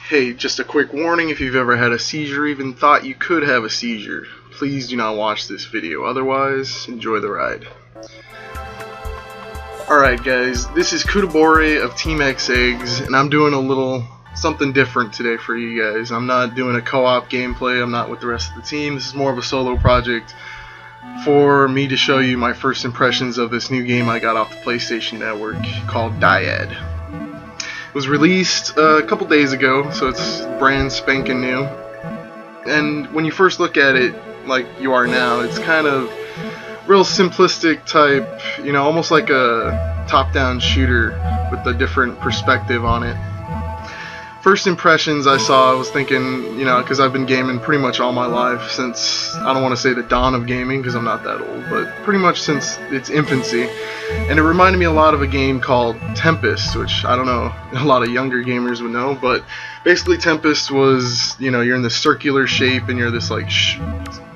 Hey, just a quick warning, if you've ever had a seizure or even thought you could have a seizure, please do not watch this video. Otherwise, enjoy the ride. Alright guys, this is Kuta of TeamxEggS, and I'm doing a little something different today for you guys. I'm not doing a co-op gameplay, I'm not with the rest of the team. This is more of a solo project for me to show you my first impressions of this new game I got off the PlayStation Network called Dyad. It was released a couple days ago, so it's brand spanking new. And when you first look at it, like you are now, it's kind of real simplistic type, you know, almost like a top-down shooter with a different perspective on it. First impressions I saw, I was thinking, you know, because I've been gaming pretty much all my life since, I don't want to say the dawn of gaming because I'm not that old, but pretty much since its infancy. And it reminded me a lot of a game called Tempest, which I don't know, a lot of younger gamers would know, but basically Tempest was, you know, you're in this circular shape and you're this like,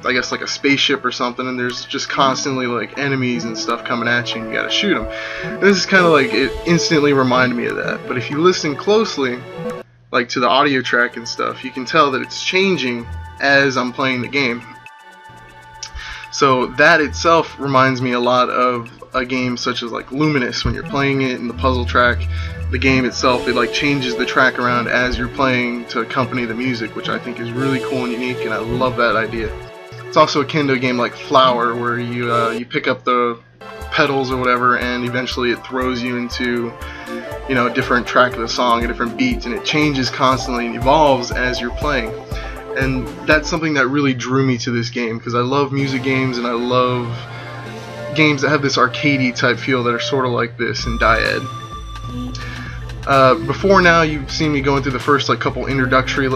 I guess like a spaceship or something, and there's just constantly like enemies and stuff coming at you and you gotta shoot them. And this is kind of like, it instantly reminded me of that, but if you listen closely, like to the audio track and stuff, you can tell that it's changing as I'm playing the game. So that itself reminds me a lot of a game such as like Luminous. When you're playing it in the puzzle track, the game itself, it like changes the track around as you're playing to accompany the music, which I think is really cool and unique, and I love that idea. It's also akin to a game like Flower, where you pick up the pedals or whatever, and eventually it throws you into, you know, a different track of the song, a different beat, and it changes constantly and evolves as you're playing. And that's something that really drew me to this game, because I love music games and I love games that have this arcadey type feel that are sort of like this in Dyad. Before now, you've seen me going through the first like couple introductory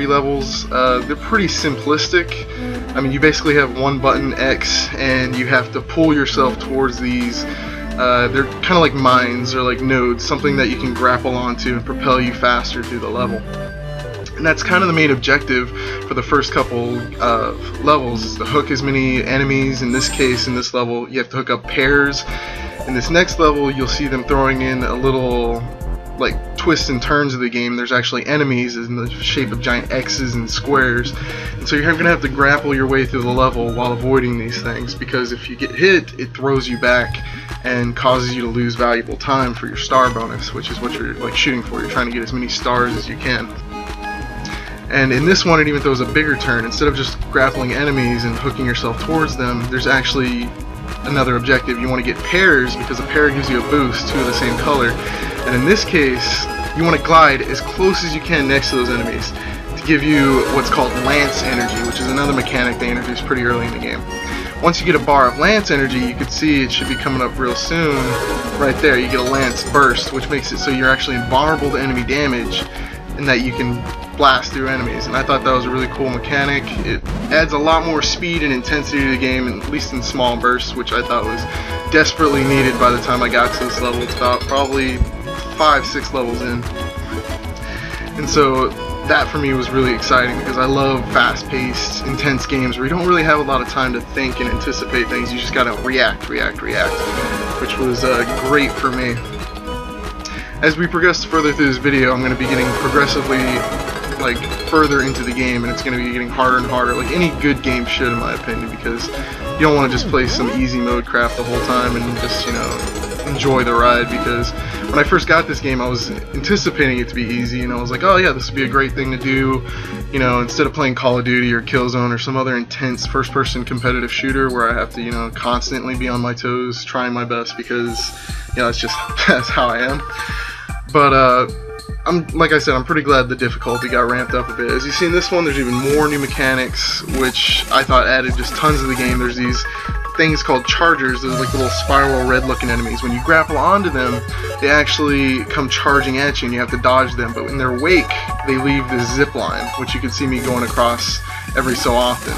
levels. They're pretty simplistic. I mean, you basically have one button, X, and you have to pull yourself towards these. They're kind of like mines or like nodes, something that you can grapple onto and propel you faster through the level. And that's kind of the main objective for the first couple levels, is to hook as many enemies. In this case, in this level, you have to hook up pairs. In this next level, you'll see them throwing in a little like twists and turns of the game. There's actually enemies in the shape of giant X's and squares, and so you're going to have to grapple your way through the level while avoiding these things, because if you get hit, it throws you back and causes you to lose valuable time for your star bonus, which is what you're like shooting for. You're trying to get as many stars as you can. And in this one, it even throws a bigger turn. Instead of just grappling enemies and hooking yourself towards them, there's actually another objective. You want to get pairs, because a pair gives you a boost, two of the same color. And in this case, you want to glide as close as you can next to those enemies to give you what's called Lance energy, which is another mechanic they introduced pretty early in the game. Once you get a bar of Lance energy, you can see it should be coming up real soon. Right there, you get a Lance burst, which makes it so you're actually invulnerable to enemy damage and that you can blast through enemies. And I thought that was a really cool mechanic. It adds a lot more speed and intensity to the game, at least in small bursts, which I thought was desperately needed by the time I got to this level. It's about probably 5-6 levels in. And so that for me was really exciting, because I love fast-paced, intense games where you don't really have a lot of time to think and anticipate things. You just gotta react, which was great for me. As we progress further through this video, I'm going to be getting progressively like further into the game, and it's going to be getting harder and harder, like any good game should, in my opinion, because you don't want to just play some easy mode crap the whole time and just, you know, enjoy the ride. Because when I first got this game, I was anticipating it to be easy, and I was like, oh yeah, this would be a great thing to do, you know, instead of playing Call of Duty or Killzone or some other intense first-person competitive shooter where I have to, you know, constantly be on my toes trying my best, because, you know, that's how I am. But like I said, I'm pretty glad the difficulty got ramped up a bit. As you see in this one, there's even more new mechanics, which I thought added just tons of the game. There's these things called chargers. Those are like little spiral red looking enemies. When you grapple onto them, they actually come charging at you and you have to dodge them, but in their wake they leave this zip line, which you can see me going across every so often,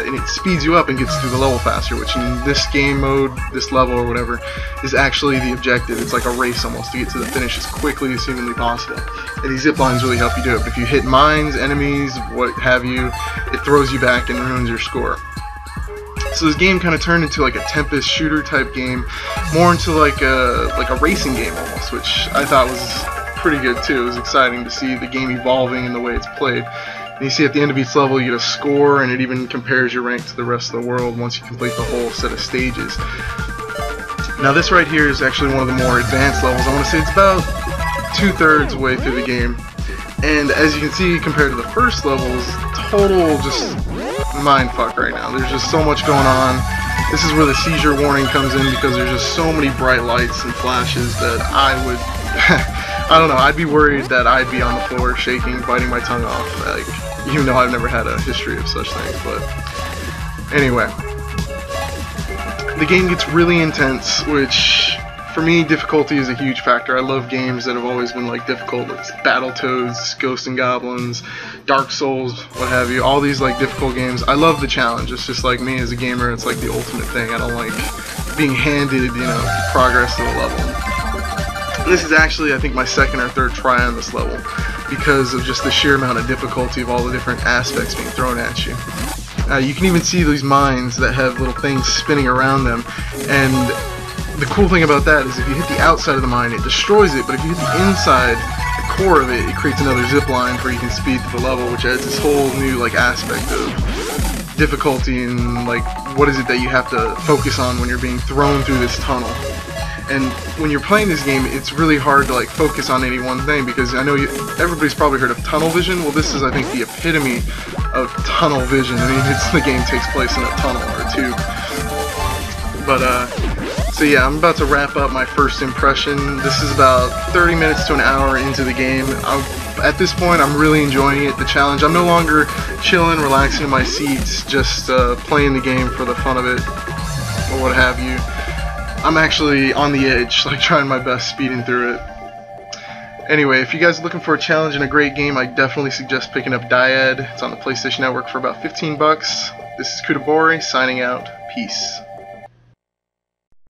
and it speeds you up and gets through the level faster, which in this game mode, this level or whatever, is actually the objective. It's like a race almost to get to the finish as quickly as humanly possible, and these zip lines really help you do it. But if you hit mines, enemies, what have you, it throws you back and ruins your score. So this game kind of turned into like a Tempest shooter type game, more into like a racing game almost, which I thought was pretty good too. It was exciting to see the game evolving in the way it's played. And you see at the end of each level you get a score, and it even compares your rank to the rest of the world once you complete the whole set of stages. Now this right here is actually one of the more advanced levels. I want to say it's about 2/3 way through the game. And as you can see, compared to the first levels, total just mindfuck right now. There's just so much going on. This is where the seizure warning comes in, because there's just so many bright lights and flashes that I would, I don't know, I'd be worried that I'd be on the floor shaking, biting my tongue off, like, even though I've never had a history of such things. But anyway, the game gets really intense, which for me, difficulty is a huge factor. I love games that have always been like difficult. It's Battletoads, Ghosts and Goblins, Dark Souls, what have you. All these like difficult games. I love the challenge. It's just like me as a gamer, it's like the ultimate thing. I don't like being handed, you know, progress to the level. This is actually, I think, my second or third try on this level because of just the sheer amount of difficulty of all the different aspects being thrown at you. You can even see these mines that have little things spinning around them, and the cool thing about that is if you hit the outside of the mine, it destroys it, but if you hit the inside, the core of it, it creates another zip line where you can speed through the level, which adds this whole new like aspect of difficulty and like what is it that you have to focus on when you're being thrown through this tunnel. And when you're playing this game, it's really hard to like focus on any one thing, because I know everybody's probably heard of tunnel vision. Well, this is, I think, the epitome of tunnel vision. I mean, the game takes place in a tunnel or two. But so yeah, I'm about to wrap up my first impression. This is about 30 minutes to an hour into the game. At this point, I'm really enjoying it, the challenge. I'm no longer chilling, relaxing in my seats, just playing the game for the fun of it, or what have you. I'm actually on the edge, like trying my best speeding through it. Anyway, if you guys are looking for a challenge and a great game, I definitely suggest picking up Dyad. It's on the PlayStation Network for about 15 bucks. This is Kuta signing out. Peace.